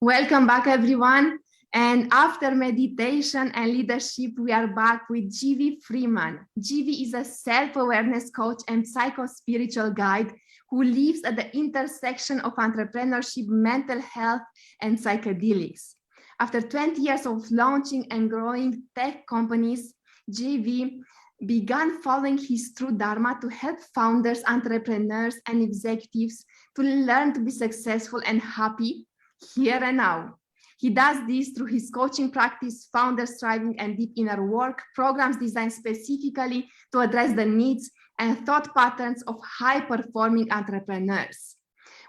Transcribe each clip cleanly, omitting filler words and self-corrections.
Welcome back, everyone. And after meditation and leadership, we are back with Freeman. GV is a self-awareness coach and psycho-spiritual guide who lives at the intersection of entrepreneurship, mental health, and psychedelics. After 20 years of launching and growing tech companies, GV began following his true dharma to help founders, entrepreneurs, and executives to learn to be successful and happy here and now. He does this through his coaching practice, founder striving, and deep inner work, programs designed specifically to address the needs and thought patterns of high-performing entrepreneurs.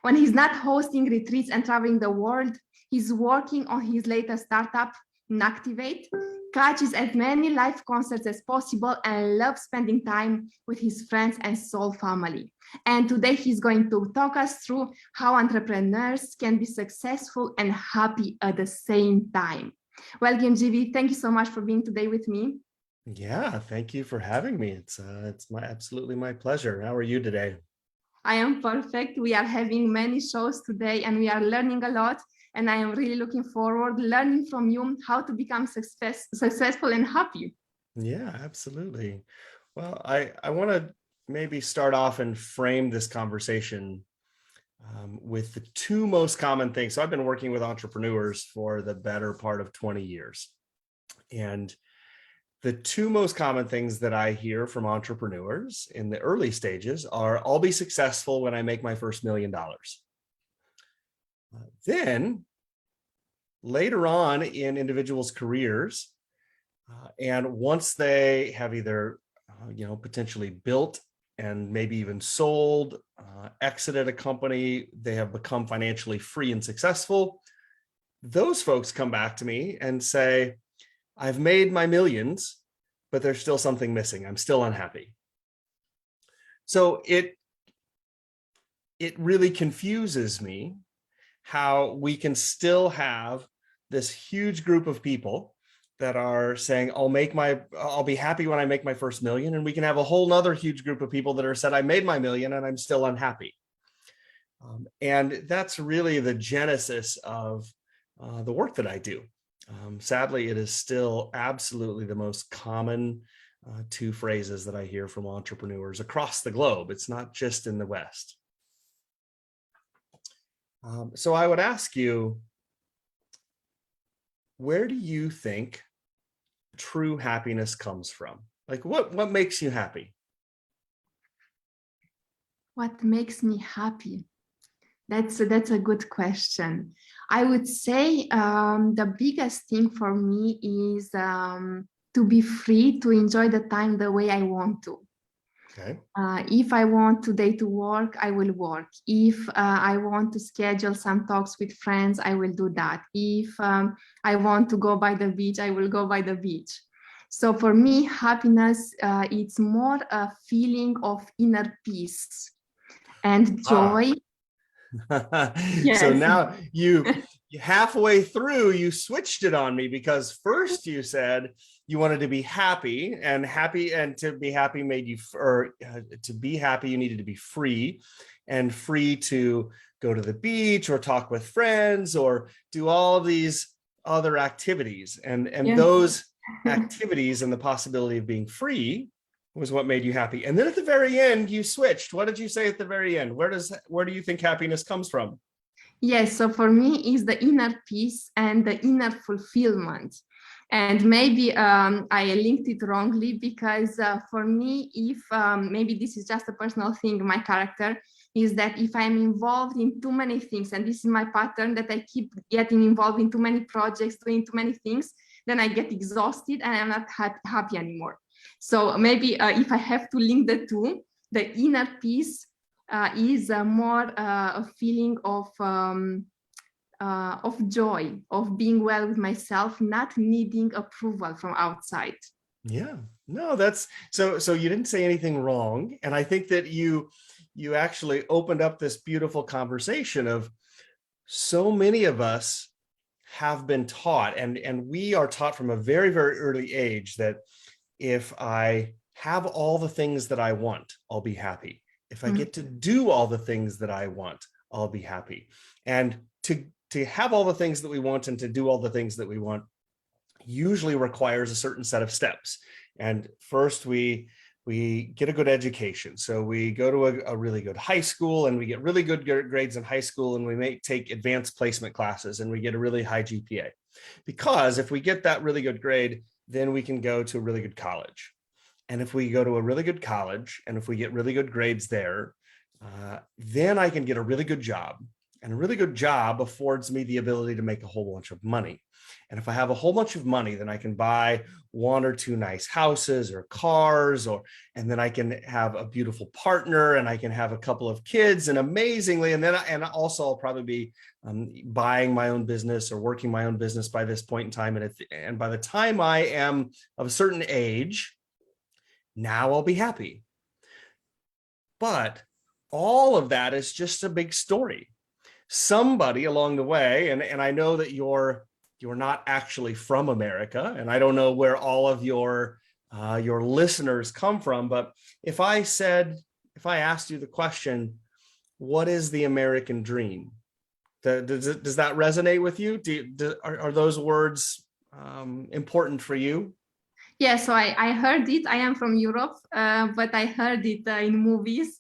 When he's not hosting retreats and traveling the world, he's working on his latest startup, Nactivate, catches as many live concerts as possible, and loves spending time with his friends and soul family. And today he's going to talk us through how entrepreneurs can be successful and happy at the same time. Welcome, GV. Thank you so much for being today with me. Yeah, thank you for having me. It's absolutely my pleasure. How are you today? I am perfect. We are having many shows today and we are learning a lot. And I am really looking forward learning from you how to become successful and happy. Yeah, absolutely. Well, I want to maybe start off and frame this conversation with the two most common things. So I've been working with entrepreneurs for the better part of 20 years. And the two most common things that I hear from entrepreneurs in the early stages are, I'll be successful when I make my first $1 million. Then later on in individuals' careers, and once they have either potentially built and maybe even sold, exited a company, they have become financially free and successful, those folks come back to me and say, I've made my millions, but there's still something missing. I'm still unhappy. So it really confuses me how we can still have this huge group of people that are saying, I'll be happy when I make my first $1 million. And we can have a whole nother huge group of people that are said, I made my $1 million and I'm still unhappy. And that's really the genesis of the work that I do. Sadly, it is still absolutely the most common two phrases that I hear from entrepreneurs across the globe. It's not just in the West. So I would ask you, where do you think true happiness comes from? Like what makes you happy? What makes me happy? That's a good question. I would say the biggest thing for me is to be free to enjoy the time the way I want to. Okay. If I want today to work, I will work. If I want to schedule some talks with friends, I will do that. If I want to go by the beach, I will go by the beach. So for me, happiness, it's more a feeling of inner peace and joy. Yes. So now you halfway through, you switched it on me, because first you said you wanted to be happy, and to be happy made you, to be happy, you needed to be free, and free to go to the beach or talk with friends or do all of these other activities. And yeah, those activities and the possibility of being free was what made you happy. And then at the very end, you switched. What did you say at the very end? Where do you think happiness comes from? Yes, so for me, it's the inner peace and the inner fulfillment. And maybe I linked it wrongly, because for me, if maybe this is just a personal thing, my character is that if I'm involved in too many things, and this is my pattern, that I keep getting involved in too many projects, doing too many things, then I get exhausted and I'm not happy anymore. So maybe if I have to link the two, the inner peace is more a feeling of joy, of being well with myself, not needing approval from outside. Yeah, no, that's so you didn't say anything wrong. And I think that you actually opened up this beautiful conversation of, so many of us have been taught, and we are taught from a very, very early age, that if I have all the things that I want, I'll be happy. If I get to do all the things that I want, I'll be happy. And to to have all the things that we want and to do all the things that we want usually requires a certain set of steps. And first we get a good education. So we go to a really good high school and we get really good grades in high school, and we may take advanced placement classes and we get a really high GPA. Because if we get that really good grade, then we can go to a really good college. And if we go to a really good college and if we get really good grades there, then I can get a really good job. And a really good job affords me the ability to make a whole bunch of money. And if I have a whole bunch of money, then I can buy 1 or 2 nice houses or cars, and then I can have a beautiful partner, and I can have a couple of kids, and amazingly, and also I'll probably be buying my own business or working my own business by this point in time. And by the time I am of a certain age, now I'll be happy. But all of that is just a big story. Somebody along the way, and I know that you're not actually from America, and I don't know where all of your listeners come from, but if I asked you the question, what is the American dream? Does that resonate with you? Are those words important for you? Yeah, so I heard it. I am from Europe, but I heard it in movies.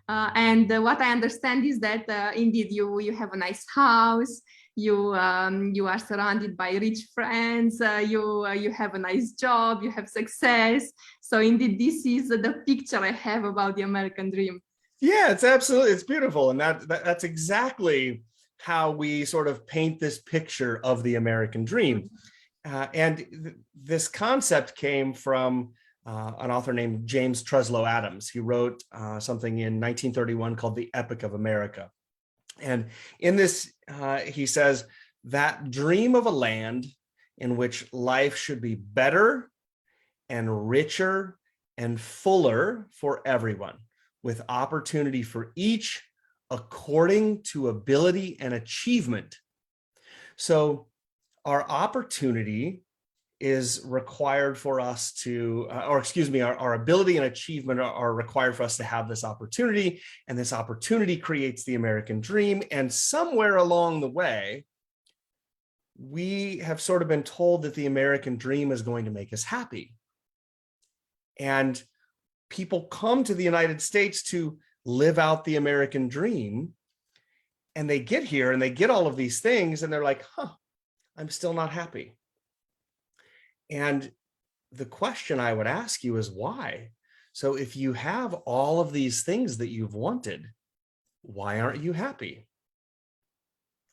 And what I understand is that indeed you have a nice house, you are surrounded by rich friends, you have a nice job, you have success. So indeed, this is the picture I have about the American dream. Yeah, it's beautiful, and that's exactly how we sort of paint this picture of the American dream. This concept came from an author named James Treslow Adams. He wrote something in 1931 called The Epic of America. And in this, he says that dream of a land in which life should be better and richer and fuller for everyone, with opportunity for each according to ability and achievement. So our opportunity is required for us to, our ability and achievement are required for us to have this opportunity, and this opportunity creates the American dream. And somewhere along the way, we have sort of been told that the American dream is going to make us happy. And people come to the United States to live out the American dream, and they get here and they get all of these things, and they're like, I'm still not happy. And the question I would ask you is why? So if you have all of these things that you've wanted, why aren't you happy?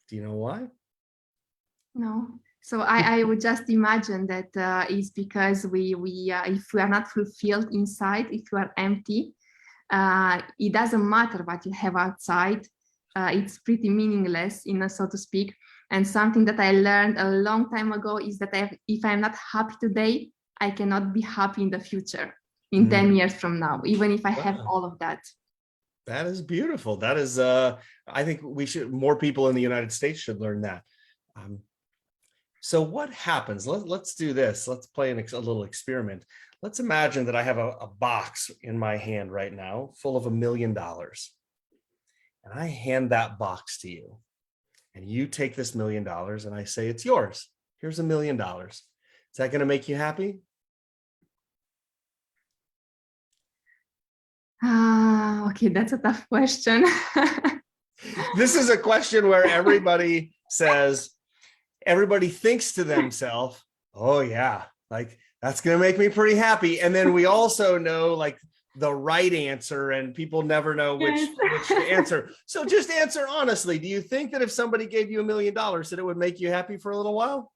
Do you know why? No. So I would just imagine that it's because if we are not fulfilled inside, if you are empty, it doesn't matter what you have outside. It's pretty meaningless, so to speak. And something that I learned a long time ago is that if I'm not happy today, I cannot be happy in the future, in 10 years from now, even if I have all of that. That is beautiful. That is, I think more people in the United States should learn that. So what happens? Let's do this. Let's play a little experiment. Let's imagine that I have a box in my hand right now full of $1 million. And I hand that box to you. And you take this $1 million and I say, it's yours. Here's $1 million. Is that going to make you happy? Okay, that's a tough question. This is a question where everybody thinks to themselves, oh yeah, like that's going to make me pretty happy. And then we also know like the right answer, and people never know which to answer. So just answer honestly. Do you think that if somebody gave you $1 million, that it would make you happy for a little while?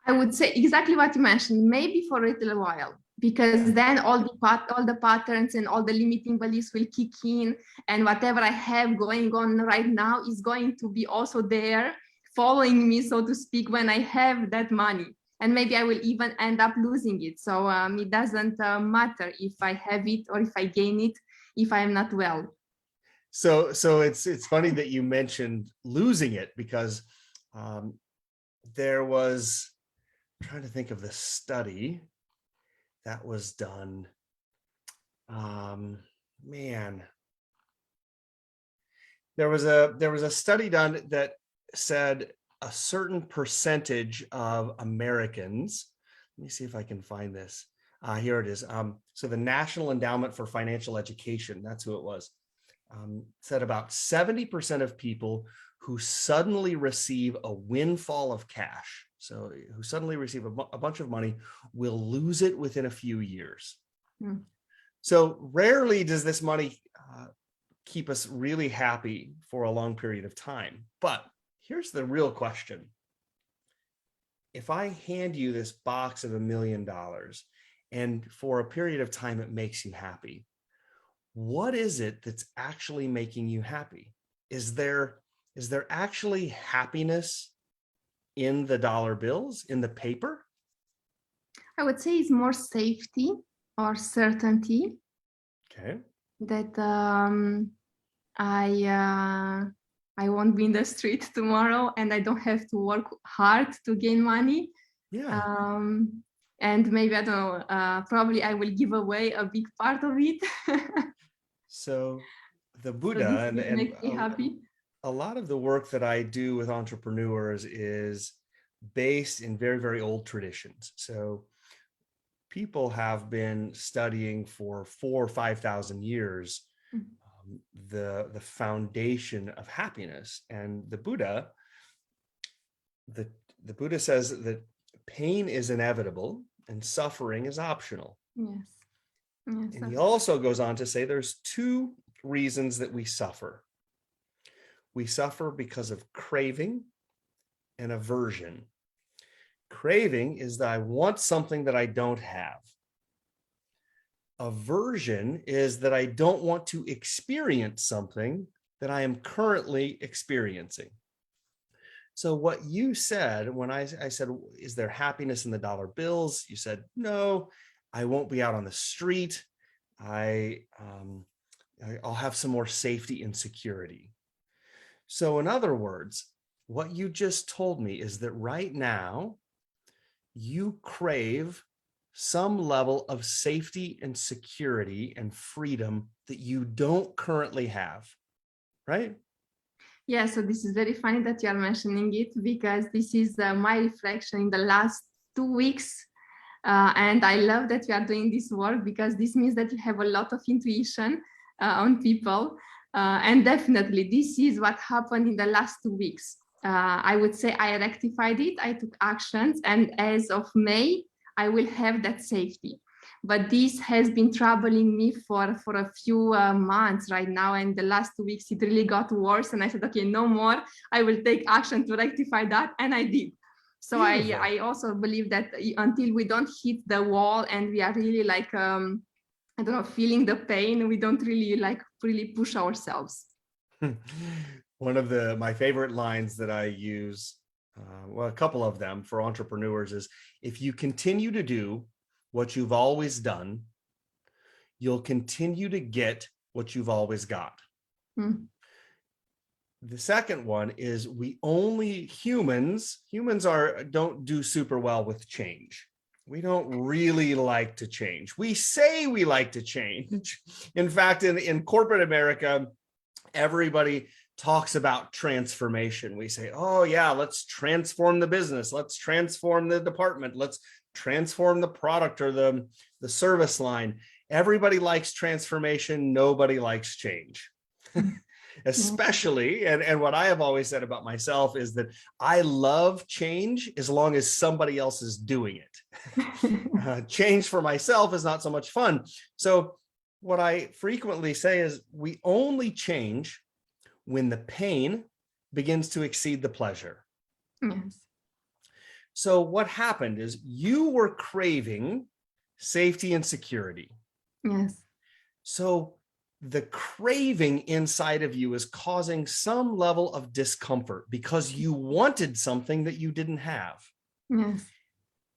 I would say exactly what you mentioned, maybe for a little while, because then all the patterns and all the limiting beliefs will kick in, and whatever I have going on right now is going to be also there following me, so to speak, when I have that money. And maybe I will even end up losing it. So it doesn't matter if I have it or if I gain it, if I'm not well. So it's funny that you mentioned losing it, because there was, I'm trying to think of the study that was done. There was a study done that said a certain percentage of Americans, let me see if I can find this. Here it is. So the National Endowment for Financial Education, that's who it was, said about 70% of people who suddenly receive a windfall of cash, so who suddenly receive a bunch of money, will lose it within a few years. Mm. So rarely does this money keep us really happy for a long period of time. But here's the real question. If I hand you this box of $1 million and for a period of time it makes you happy, what is it that's actually making you happy? Is there actually happiness in the dollar bills, in the paper? I would say it's more safety or certainty. Okay. That I won't be in the street tomorrow and I don't have to work hard to gain money. Yeah. And maybe, I don't know, probably I will give away a big part of it. So the Buddha, so and makes me happy. A lot of the work that I do with entrepreneurs is based in very, very old traditions. So people have been studying for 4,000 or 5,000 years the foundation of happiness. And the Buddha says that pain is inevitable and suffering is optional. Yes. And he also goes on to say there's two reasons that we suffer. We suffer because of craving and aversion. Craving is that I want something that I don't have. Aversion is that I don't want to experience something that I am currently experiencing. So what you said when I said, is there happiness in the dollar bills? You said, no, I won't be out on the street. I'll have some more safety and security. So in other words, what you just told me is that right now you crave some level of safety and security and freedom that you don't currently have, right? Yeah, so this is very funny that you are mentioning it, because this is my reflection in the last 2 weeks. And I love that you are doing this work, because this means that you have a lot of intuition on people. And definitely this is what happened in the last 2 weeks. I would say I rectified it, I took actions, and as of May, I will have that safety. But this has been troubling me for a few months right now. And the last 2 weeks, it really got worse. And I said, okay, no more. I will take action to rectify that. And I did. So I also believe that until we don't hit the wall and we are really like, I don't know, feeling the pain, we don't really push ourselves. One of my favorite lines that I use, well, a couple of them for entrepreneurs is, if you continue to do what you've always done, you'll continue to get what you've always got. The second one is humans don't do super well with change. We don't really like to change. We say we like to change. In fact, in corporate America, everybody talks about transformation. We say, oh yeah, let's transform the business. Let's transform the department. Let's transform the product or the service line. Everybody likes transformation. Nobody likes change. Especially, and what I have always said about myself is that I love change as long as somebody else is doing it. Change for myself is not so much fun. So what I frequently say is, we only change when the pain begins to exceed the pleasure. Yes. So what happened is you were craving safety and security. Yes. So the craving inside of you is causing some level of discomfort because you wanted something that you didn't have. Yes.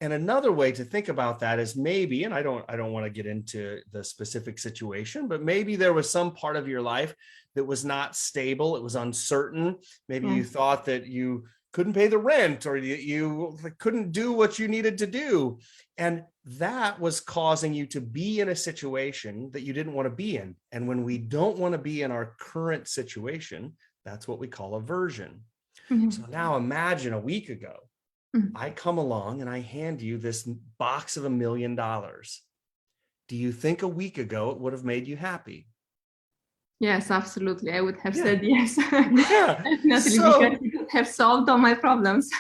And another way to think about that is maybe, and I don't want to get into the specific situation, but maybe there was some part of your life that was not stable. It was uncertain. Maybe you thought that you couldn't pay the rent, or you couldn't do what you needed to do. And that was causing you to be in a situation that you didn't want to be in. And when we don't want to be in our current situation, that's what we call aversion. So now imagine a week ago, I come along and I hand you this box of $1 million. Do you think a week ago it would have made you happy? Yes, absolutely. I would have Yeah. said yes. Yeah. Definitely, So, because it would have solved all my problems.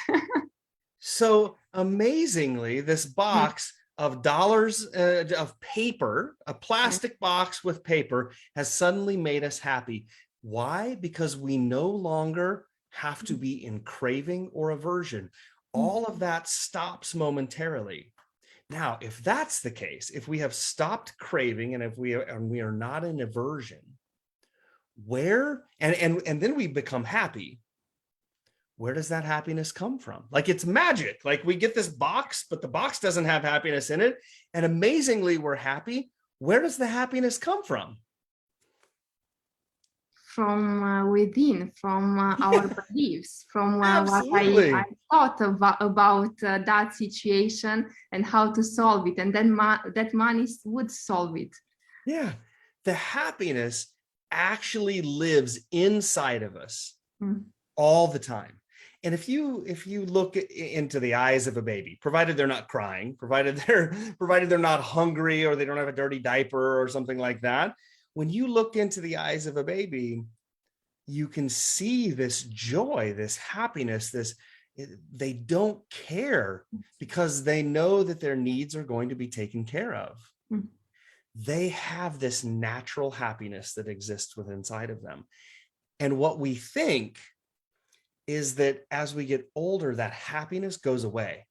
so amazingly, this box of dollars of paper, a plastic box with paper, has suddenly made us happy. Why? Because we no longer have to be in craving or aversion. All of that stops momentarily. Now, if that's the case, if we have stopped craving and if we are not in aversion, where and then we become happy, where does that happiness come from? Like, it's magic. Like, we get this box, but the box doesn't have happiness in it, and amazingly we're happy. Where does the happiness come from? From within, from our beliefs, from what I Absolutely. thought about that situation and how to solve it, and then that money would solve it. Yeah, the happiness actually lives inside of us all the time. And if you look into the eyes of a baby, provided they're not crying, provided they're not hungry, or they don't have a dirty diaper or something like that, when you look into the eyes of a baby, you can see this joy, this happiness, they don't care because they know that their needs are going to be taken care of. They have this natural happiness that exists within inside of them. And what we think is that as we get older, that happiness goes away.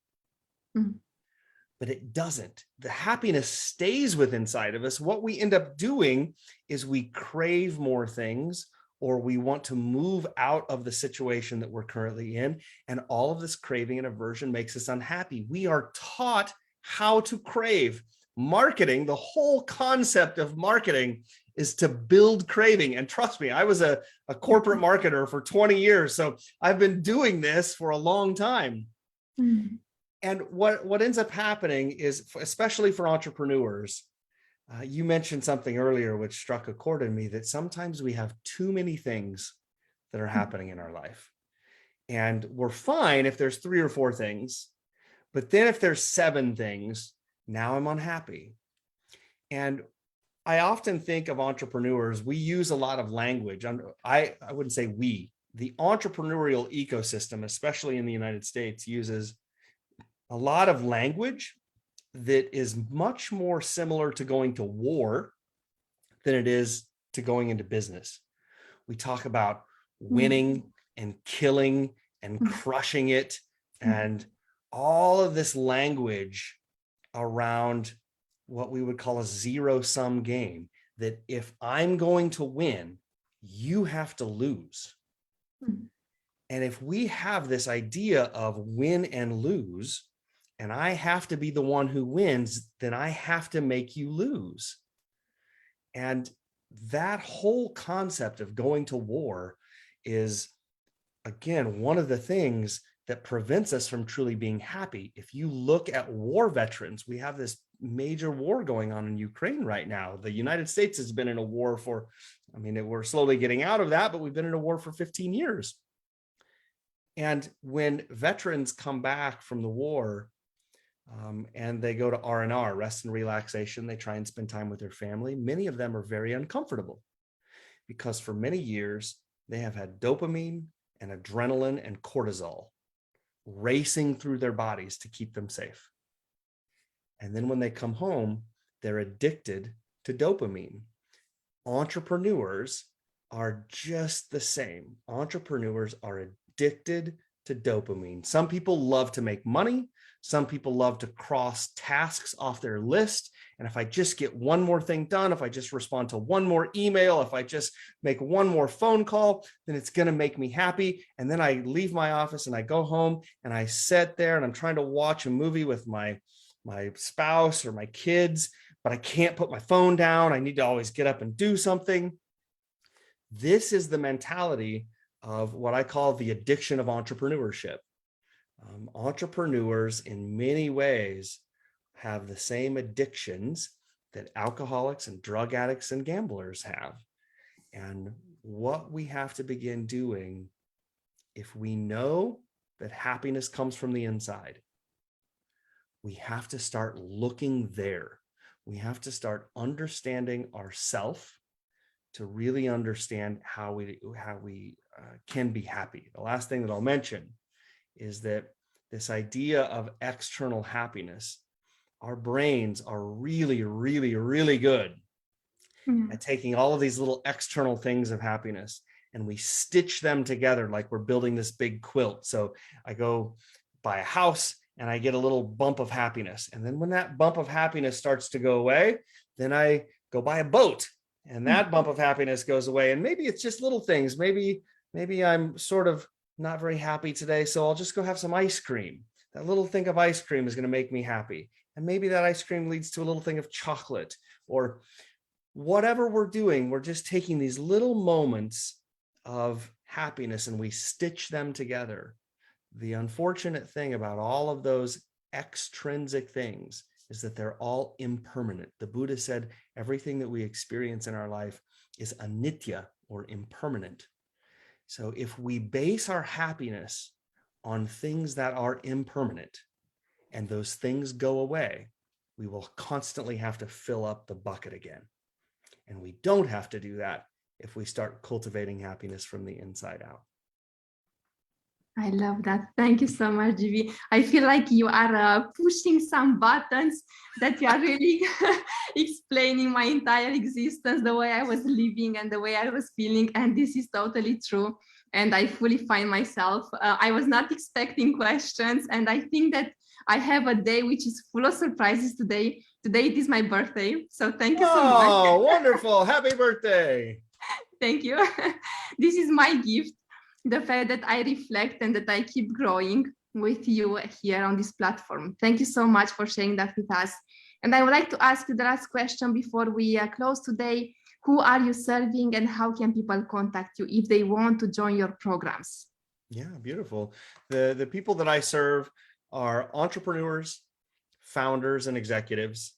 But it doesn't. The happiness stays within inside of us. What we end up doing is we crave more things, or we want to move out of the situation that we're currently in. And all of this craving and aversion makes us unhappy. We are taught how to crave. Marketing, the whole concept of marketing is to build craving. And trust me, I was a corporate marketer for 20 years. So I've been doing this for a long time. And what ends up happening is, especially for entrepreneurs, you mentioned something earlier which struck a chord in me, that sometimes we have too many things that are happening in our life. And we're fine if there's 3 or 4 things, but then if there's 7 things, now I'm unhappy. And I often think of entrepreneurs, we use a lot of language. I wouldn't say we, the entrepreneurial ecosystem, especially in the United States, uses a lot of language that is much more similar to going to war than it is to going into business. We talk about winning and killing and crushing it, and all of this language around what we would call a zero-sum game, that if I'm going to win, you have to lose. And if we have this idea of win and lose, and I have to be the one who wins, then I have to make you lose. And that whole concept of going to war is, again, one of the things that prevents us from truly being happy. If you look at war veterans, we have this major war going on in Ukraine right now. The United States has been in a war for, we're slowly getting out of that, but we've been in a war for 15 years. And when veterans come back from the war, and they go to R&R, rest and relaxation, they try and spend time with their family, many of them are very uncomfortable because for many years, they have had dopamine and adrenaline and cortisol racing through their bodies to keep them safe. And then when they come home, they're addicted to dopamine. Entrepreneurs are just the same. Entrepreneurs are addicted to dopamine. Some people love to make money. Some people love to cross tasks off their list. And if I just get one more thing done, if I just respond to one more email, if I just make one more phone call, then it's going to make me happy. And then I leave my office and I go home and I sit there and I'm trying to watch a movie with my spouse or my kids, but I can't put my phone down. I need to always get up and do something. This is the mentality of what I call the addiction of entrepreneurship. Entrepreneurs in many ways have the same addictions that alcoholics and drug addicts and gamblers have. And what we have to begin doing if we know that happiness comes from the inside, we have to start looking there. We have to start understanding ourself to really understand how we can be happy. The last thing that I'll mention is that this idea of external happiness, our brains are really, really, really good at taking all of these little external things of happiness and we stitch them together like we're building this big quilt. So I go buy a house and I get a little bump of happiness. And then when that bump of happiness starts to go away, then I go buy a boat and that bump of happiness goes away. And maybe it's just little things. Maybe I'm sort of not very happy today, so I'll just go have some ice cream. That little thing of ice cream is going to make me happy. And maybe that ice cream leads to a little thing of chocolate, or whatever we're doing, we're just taking these little moments of happiness and we stitch them together. The unfortunate thing about all of those extrinsic things is that they're all impermanent. The Buddha said everything that we experience in our life is anitya, or impermanent. So if we base our happiness on things that are impermanent and those things go away, we will constantly have to fill up the bucket again. And we don't have to do that if we start cultivating happiness from the inside out. I love that. Thank you so much, Jivi. I feel like you are pushing some buttons that you are really explaining my entire existence, the way I was living and the way I was feeling. And this is totally true. And I fully find myself. I was not expecting questions. And I think that I have a day which is full of surprises today. Today it is my birthday. So thank you so much. Oh, wonderful. Happy birthday. Thank you. This is my gift. The fact that I reflect and that I keep growing with you here on this platform. Thank you so much for sharing that with us. And I would like to ask you the last question before we close today. Who are you serving and how can people contact you if they want to join your programs? Yeah, beautiful. The people that I serve are entrepreneurs, founders, and executives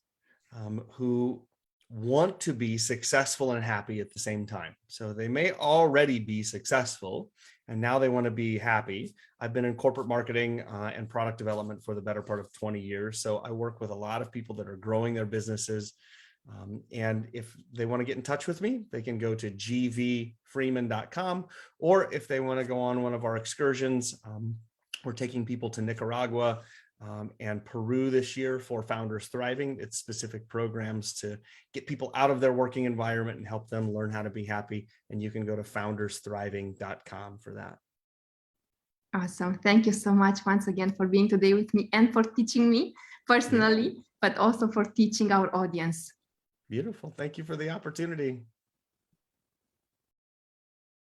who want to be successful and happy at the same time. So they may already be successful and now they want to be happy. I've been in corporate marketing and product development for the better part of 20 years. So I work with a lot of people that are growing their businesses. And if they want to get in touch with me, they can go to gvfreeman.com, or if they want to go on one of our excursions, we're taking people to Nicaragua and Peru this year for Founders Thriving. It's specific programs to get people out of their working environment and help them learn how to be happy. And you can go to foundersthriving.com for that. Awesome. Thank you so much once again for being today with me and for teaching me personally, but also for teaching our audience. Beautiful. Thank you for the opportunity.